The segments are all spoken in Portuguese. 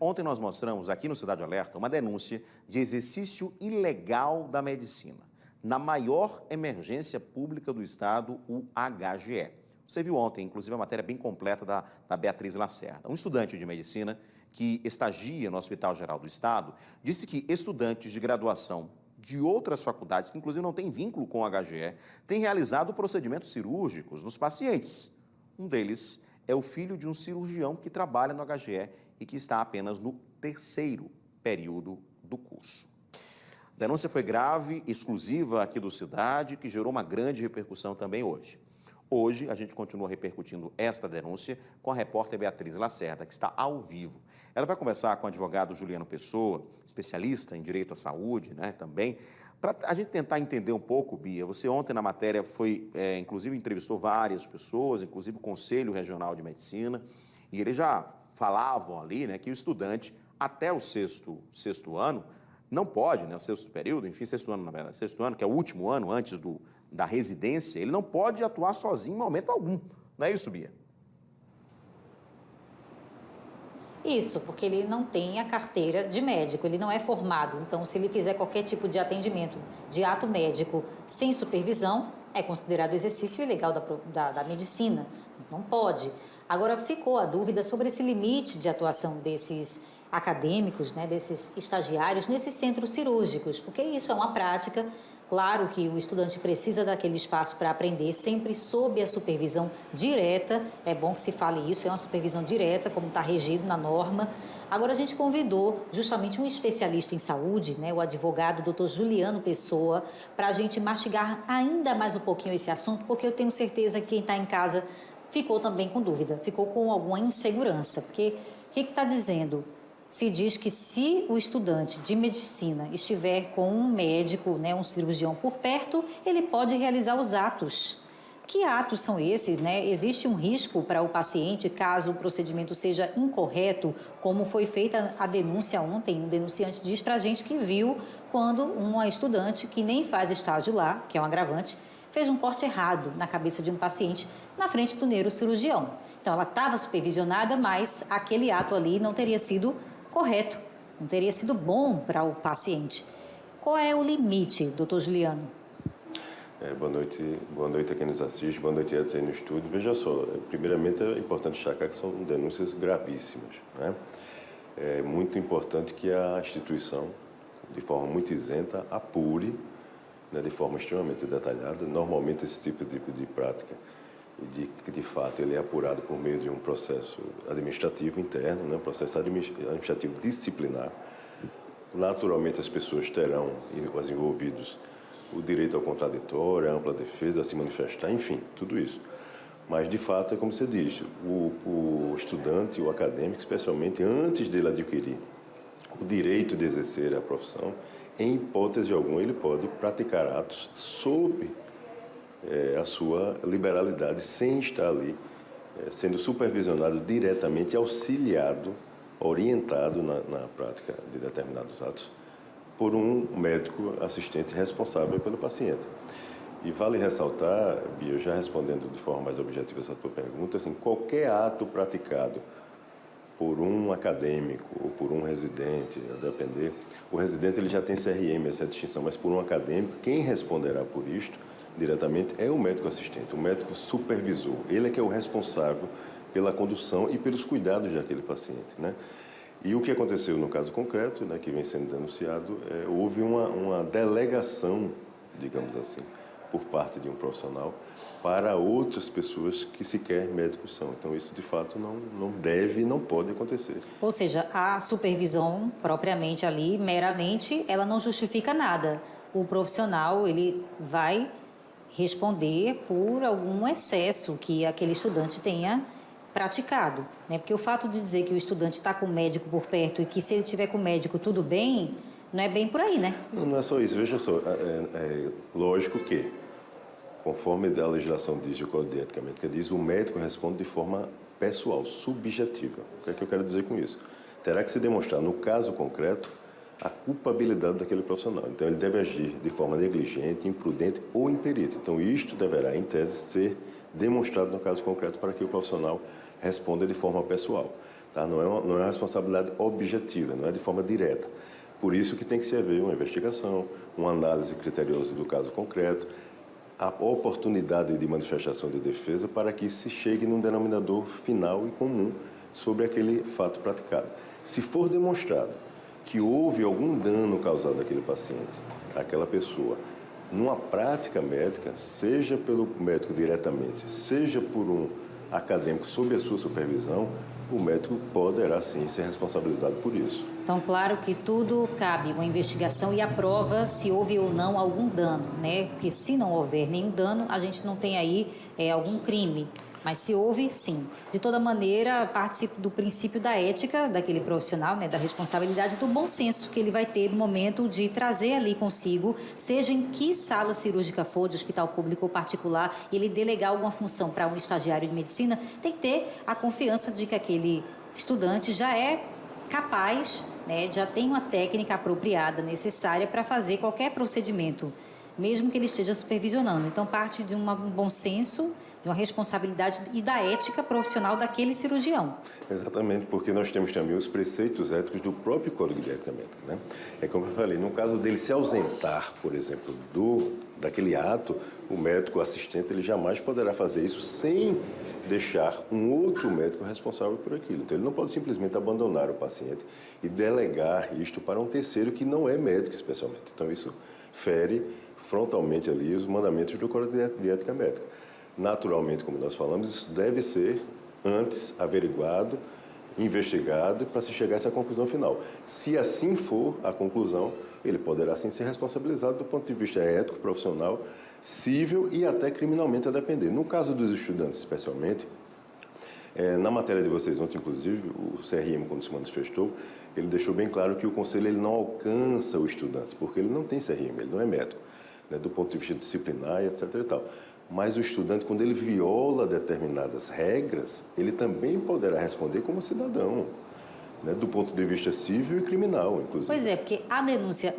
Ontem nós mostramos aqui no Cidade Alerta uma denúncia de exercício ilegal da medicina na maior emergência pública do estado, o HGE. Você viu ontem, inclusive, a matéria bem completa da Beatriz Lacerda. Um estudante de medicina que estagia no Hospital Geral do Estado disse que estudantes de graduação de outras faculdades, que inclusive não têm vínculo com o HGE, têm realizado procedimentos cirúrgicos nos pacientes. Um deles é o filho de um cirurgião que trabalha no HGE e que está apenas no terceiro período do curso. A denúncia foi grave, exclusiva aqui do Cidade, que gerou uma grande repercussão também hoje. Hoje, a gente continua repercutindo esta denúncia com a repórter Beatriz Lacerda, que está ao vivo. Ela vai conversar com o advogado Juliano Pessoa, especialista em direito à saúde, também, para a gente tentar entender um pouco, Bia. Você ontem na matéria inclusive entrevistou várias pessoas, inclusive o Conselho Regional de Medicina, e eles já falavam ali, que o estudante, até o sexto ano, não pode, o sexto período, enfim, sexto ano, na verdade, sexto ano, que é o último ano antes da residência, ele não pode atuar sozinho em momento algum. Não é isso, Bia? Isso, porque ele não tem a carteira de médico, ele não é formado. Então, se ele fizer qualquer tipo de atendimento, de ato médico sem supervisão, é considerado exercício ilegal da medicina. Não pode. Agora, ficou a dúvida sobre esse limite de atuação desses acadêmicos, desses estagiários nesses centros cirúrgicos, porque isso é uma prática. Claro que o estudante precisa daquele espaço para aprender, sempre sob a supervisão direta. É bom que se fale isso, é uma supervisão direta, como está regido na norma. Agora, a gente convidou justamente um especialista em saúde, o advogado Dr. Juliano Pessoa, para a gente mastigar ainda mais um pouquinho esse assunto, porque eu tenho certeza que quem está em casa ficou também com dúvida, ficou com alguma insegurança, porque o que está dizendo? Se diz que se o estudante de medicina estiver com um médico, um cirurgião por perto, ele pode realizar os atos. Que atos são esses, Existe um risco para o paciente caso o procedimento seja incorreto, como foi feita a denúncia ontem. O denunciante diz para a gente que viu quando uma estudante que nem faz estágio lá, que é um agravante, fez um corte errado na cabeça de um paciente na frente do neurocirurgião. Então, ela estava supervisionada, mas aquele ato ali não teria sido correto, não teria sido bom para o paciente. Qual é o limite, doutor Juliano? Boa noite a quem nos assiste, boa noite a todos aí no estúdio. Veja só, primeiramente é importante destacar que são denúncias gravíssimas. É muito importante que a instituição, de forma muito isenta, apure, de forma extremamente detalhada. Normalmente esse tipo de prática, de fato, ele é apurado por meio de um processo administrativo interno, um processo administrativo disciplinar. Naturalmente as pessoas terão, os envolvidos, o direito ao contraditório, a ampla defesa, a se manifestar, enfim, tudo isso. Mas, de fato, é como você diz, o estudante, o acadêmico, especialmente antes dele adquirir o direito de exercer a profissão, em hipótese alguma, ele pode praticar atos sob a sua liberalidade, sem estar ali, sendo supervisionado diretamente, auxiliado, orientado na prática de determinados atos, por um médico assistente responsável pelo paciente. E vale ressaltar, Bia, já respondendo de forma mais objetiva essa tua pergunta, assim, qualquer ato praticado por um acadêmico ou por um residente, a depender, o residente ele já tem CRM, essa distinção, mas por um acadêmico, quem responderá por isto diretamente é o médico assistente, o médico supervisor. Ele é que é o responsável pela condução e pelos cuidados daquele paciente, E o que aconteceu no caso concreto, que vem sendo denunciado, houve uma delegação, digamos assim, por parte de um profissional para outras pessoas que sequer médicos são. Então, isso, de fato, não deve e não pode acontecer. Ou seja, a supervisão propriamente ali, meramente, ela não justifica nada. O profissional, ele vai responder por algum excesso que aquele estudante tenha praticado, Porque o fato de dizer que o estudante está com o médico por perto e que se ele tiver com o médico tudo bem, não é bem por aí, Não é só isso. Veja só, é lógico que, conforme a legislação diz, o Código de Ética Médica diz, o médico responde de forma pessoal, subjetiva. O que é que eu quero dizer com isso? Terá que se demonstrar, no caso concreto, a culpabilidade daquele profissional. Então, ele deve agir de forma negligente, imprudente ou imperita. Então, isto deverá, em tese, ser demonstrado no caso concreto para que o profissional responda de forma pessoal. Tá? Não é uma responsabilidade objetiva, não é de forma direta. Por isso que tem que se haver uma investigação, uma análise criteriosa do caso concreto, a oportunidade de manifestação de defesa para que se chegue num denominador final e comum sobre aquele fato praticado. Se for demonstrado que houve algum dano causado àquele paciente, àquela pessoa, numa prática médica, seja pelo médico diretamente, seja por um acadêmico sob a sua supervisão, o médico poderá sim ser responsabilizado por isso. Então, claro que tudo cabe uma investigação e a prova se houve ou não algum dano, né? Porque se não houver nenhum dano, a gente não tem aí algum crime. Mas se houve, sim. De toda maneira, participa do princípio da ética daquele profissional, né, da responsabilidade, do bom senso que ele vai ter no momento de trazer ali consigo, seja em que sala cirúrgica for, de hospital público ou particular, ele delegar alguma função para um estagiário de medicina, tem que ter a confiança de que aquele estudante já é capaz, né, já tem uma técnica apropriada, necessária para fazer qualquer procedimento, mesmo que ele esteja supervisionando. Então, parte de um bom senso, de uma responsabilidade e da ética profissional daquele cirurgião. Exatamente, porque nós temos também os preceitos éticos do próprio Código de Ética Médica, né? É como eu falei, no caso dele se ausentar, por exemplo, daquele ato, o médico assistente ele jamais poderá fazer isso sem deixar um outro médico responsável por aquilo. Então, ele não pode simplesmente abandonar o paciente e delegar isto para um terceiro que não é médico especialmente. Então, isso fere frontalmente ali os mandamentos do Código de Ética Médica. Naturalmente, como nós falamos, isso deve ser antes averiguado, investigado, para se chegar a essa conclusão final. Se assim for a conclusão, ele poderá sim ser responsabilizado do ponto de vista ético, profissional, civil e até criminalmente a depender. No caso dos estudantes, especialmente, na matéria de vocês ontem, inclusive, o CRM, quando se manifestou, ele deixou bem claro que o conselho ele não alcança o estudante, porque ele não tem CRM, ele não é médico, né, do ponto de vista disciplinar e etc. e tal. Mas o estudante, quando ele viola determinadas regras, ele também poderá responder como cidadão, né, do ponto de vista civil e criminal, inclusive. Pois é, porque a denúncia,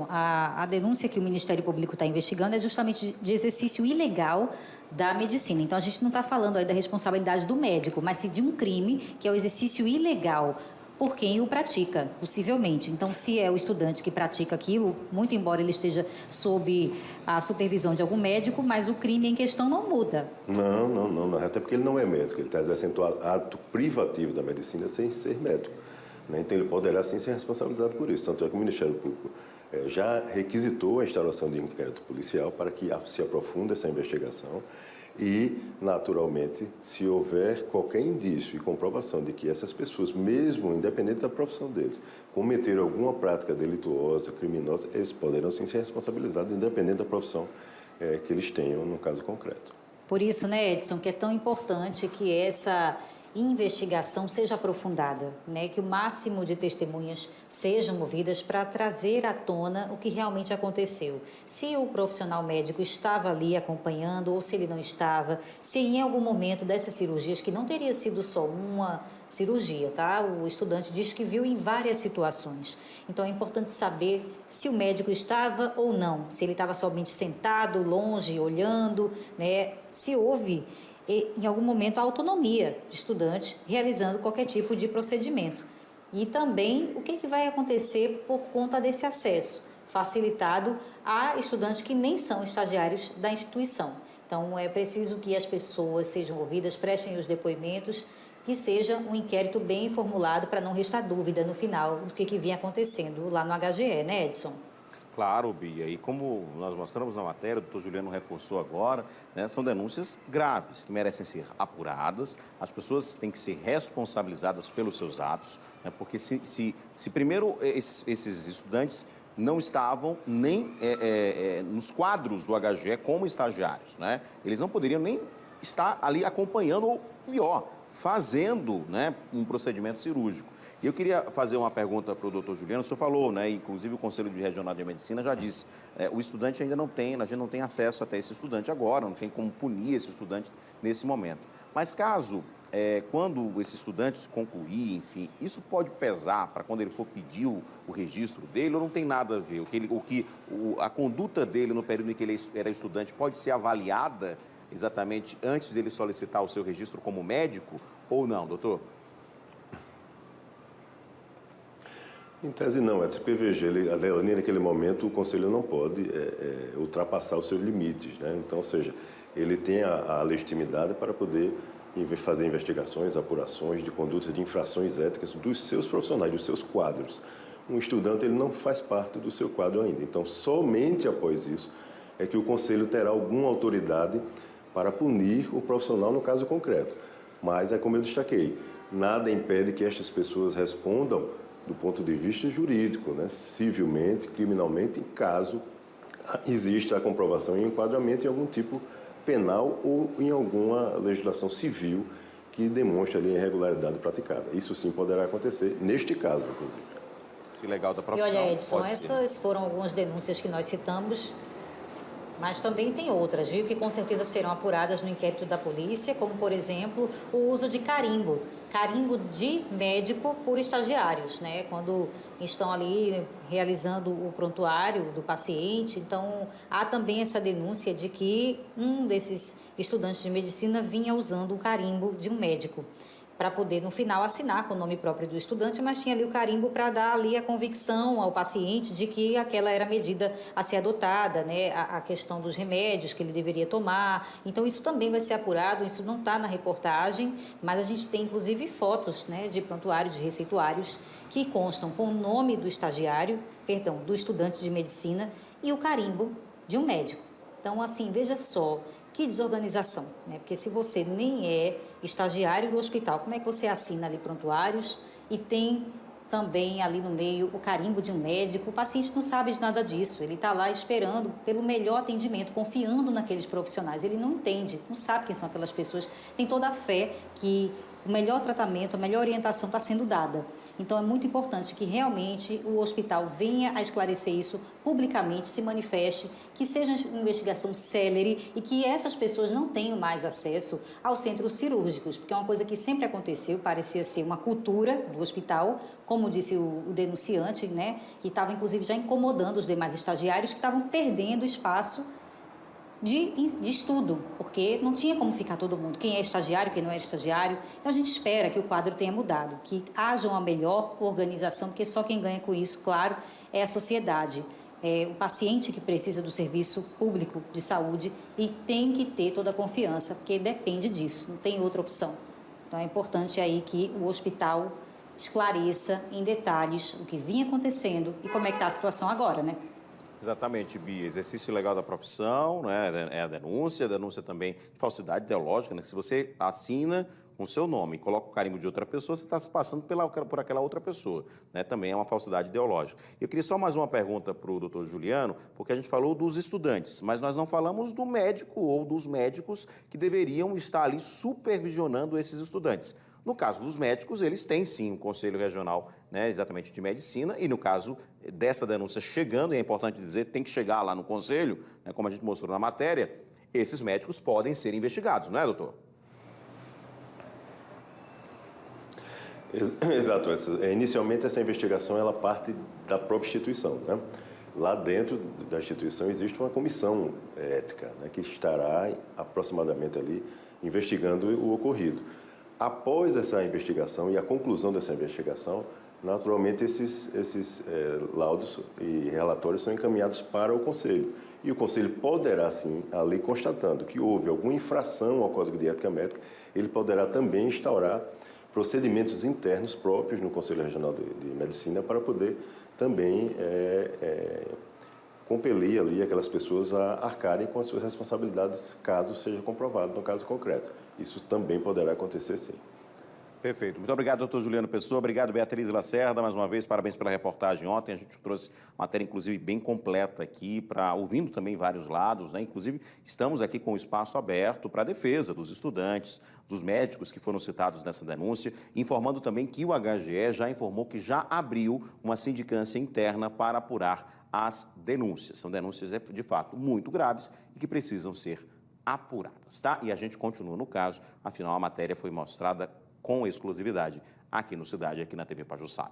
a denúncia que o Ministério Público está investigando é justamente de exercício ilegal da medicina. Então, a gente não está falando aí da responsabilidade do médico, mas sim de um crime que é o exercício ilegal por quem o pratica, possivelmente. Então, se é o estudante que pratica aquilo, muito embora ele esteja sob a supervisão de algum médico, mas o crime em questão não muda. Não, até porque ele não é médico, ele está exercendo ato privativo da medicina sem ser médico, né? Então, ele poderá sim ser responsabilizado por isso. Tanto é que o Ministério Público já requisitou a instalação de um inquérito policial para que se aprofunde essa investigação. E, naturalmente, se houver qualquer indício e comprovação de que essas pessoas, mesmo independente da profissão deles, cometeram alguma prática delituosa, criminosa, eles poderão sim ser responsabilizados, independente da profissão que eles tenham no caso concreto. Por isso, né, Edson, que é tão importante que essa investigação seja aprofundada, né? Que o máximo de testemunhas sejam movidas para trazer à tona o que realmente aconteceu. Se o profissional médico estava ali acompanhando ou se ele não estava, se em algum momento dessas cirurgias, que não teria sido só uma cirurgia, tá? O estudante diz que viu em várias situações. Então, é importante saber se o médico estava ou não, se ele estava somente sentado, longe, olhando, né? Se houve em algum momento, a autonomia de estudante realizando qualquer tipo de procedimento. E também o que vai acontecer por conta desse acesso facilitado a estudantes que nem são estagiários da instituição. Então, é preciso que as pessoas sejam ouvidas, prestem os depoimentos, que seja um inquérito bem formulado para não restar dúvida no final do que vinha acontecendo lá no HGE, né, Edson? Claro, Bia, e como nós mostramos na matéria, o doutor Juliano reforçou agora, né, são denúncias graves, que merecem ser apuradas, as pessoas têm que ser responsabilizadas pelos seus atos, né, porque se primeiro esses estudantes não estavam nem nos quadros do HGE como estagiários, né, eles não poderiam nem estar ali acompanhando, ou pior, fazendo, né, um procedimento cirúrgico. E eu queria fazer uma pergunta para o doutor Juliano. O senhor falou, né, inclusive o Conselho Regional de Medicina já disse, o estudante ainda não tem, a gente não tem acesso até esse estudante agora, não tem como punir esse estudante nesse momento. Mas caso, quando esse estudante concluir, enfim, isso pode pesar para quando ele for pedir o registro dele ou não tem nada a ver? A conduta dele no período em que ele era estudante pode ser avaliada exatamente antes dele solicitar o seu registro como médico ou não, doutor? Em tese não, a PVG, ali naquele momento o Conselho não pode ultrapassar os seus limites, né? Então, ou seja, ele tem a legitimidade para poder fazer investigações, apurações de condutas de infrações éticas dos seus profissionais, dos seus quadros. Um estudante ele não faz parte do seu quadro ainda, então somente após isso é que o Conselho terá alguma autoridade para punir o profissional no caso concreto. Mas é como eu destaquei, nada impede que estas pessoas respondam do ponto de vista jurídico, né, civilmente, criminalmente, caso exista a comprovação e enquadramento em algum tipo penal ou em alguma legislação civil que demonstre ali a irregularidade praticada. Isso sim poderá acontecer, neste caso, inclusive. Isso é legal da profissão. E olha, Edson, essas foram algumas denúncias que nós citamos, mas também tem outras, viu, que com certeza serão apuradas no inquérito da polícia, como, por exemplo, o uso de carimbo de médico por estagiários, né? Quando estão ali realizando o prontuário do paciente. Então, há também essa denúncia de que um desses estudantes de medicina vinha usando o carimbo de um médico, para poder, no final, assinar com o nome próprio do estudante, mas tinha ali o carimbo para dar ali a convicção ao paciente de que aquela era a medida a ser adotada, né? A questão dos remédios que ele deveria tomar. Então, isso também vai ser apurado, isso não está na reportagem, mas a gente tem, inclusive, fotos, né, de prontuários, de receituários, que constam com o nome do do estudante de medicina e o carimbo de um médico. Então, assim, veja só, que desorganização, né? Porque se você nem é estagiário do hospital, como é que você assina ali prontuários e tem também ali no meio o carimbo de um médico? O paciente não sabe de nada disso, ele está lá esperando pelo melhor atendimento, confiando naqueles profissionais. Ele não entende, não sabe quem são aquelas pessoas, tem toda a fé que o melhor tratamento, a melhor orientação está sendo dada. Então, é muito importante que realmente o hospital venha a esclarecer isso publicamente, se manifeste, que seja uma investigação célere e que essas pessoas não tenham mais acesso aos centros cirúrgicos, porque é uma coisa que sempre aconteceu, parecia ser uma cultura do hospital, como disse o denunciante, né, que estava inclusive já incomodando os demais estagiários que estavam perdendo espaço de estudo, porque não tinha como ficar todo mundo, quem é estagiário, quem não é estagiário. Então, a gente espera que o quadro tenha mudado, que haja uma melhor organização, porque só quem ganha com isso, claro, é a sociedade. É o paciente que precisa do serviço público de saúde e tem que ter toda a confiança, porque depende disso, não tem outra opção. Então, é importante aí que o hospital esclareça em detalhes o que vinha acontecendo e como é que está a situação agora, né? Exatamente, Bia. Exercício legal da profissão, né? É a denúncia também de falsidade ideológica, né? Se você assina com o seu nome e coloca o carimbo de outra pessoa, você está se passando por aquela outra pessoa, né? Também é uma falsidade ideológica. Eu queria só mais uma pergunta para o doutor Juliano, porque a gente falou dos estudantes, mas nós não falamos do médico ou dos médicos que deveriam estar ali supervisionando esses estudantes. No caso dos médicos, eles têm sim um Conselho Regional, né, exatamente de Medicina, e no caso dessa denúncia chegando, e é importante dizer, tem que chegar lá no Conselho, né, como a gente mostrou na matéria, esses médicos podem ser investigados, não é, doutor? Exato. Inicialmente, essa investigação ela parte da própria instituição, né? Lá dentro da instituição existe uma comissão ética, né, que estará aproximadamente ali investigando o ocorrido. Após essa investigação e a conclusão dessa investigação, naturalmente esses laudos e relatórios são encaminhados para o Conselho. E o Conselho poderá, sim, ali constatando que houve alguma infração ao Código de Ética Médica, ele poderá também instaurar procedimentos internos próprios no Conselho Regional de Medicina para poder também compelir ali aquelas pessoas a arcarem com as suas responsabilidades, caso seja comprovado no caso concreto. Isso também poderá acontecer, sim. Perfeito. Muito obrigado, doutor Juliano Pessoa. Obrigado, Beatriz Lacerda. Mais uma vez, parabéns pela reportagem ontem. A gente trouxe matéria, inclusive, bem completa aqui, ouvindo também vários lados, né? Inclusive, estamos aqui com o espaço aberto para a defesa dos estudantes, dos médicos que foram citados nessa denúncia, informando também que o HGE já informou que já abriu uma sindicância interna para apurar as denúncias. São denúncias, de fato, muito graves e que precisam ser apuradas, tá? E a gente continua no caso, afinal, a matéria foi mostrada com exclusividade aqui no Cidade, aqui na TV Pajuçara.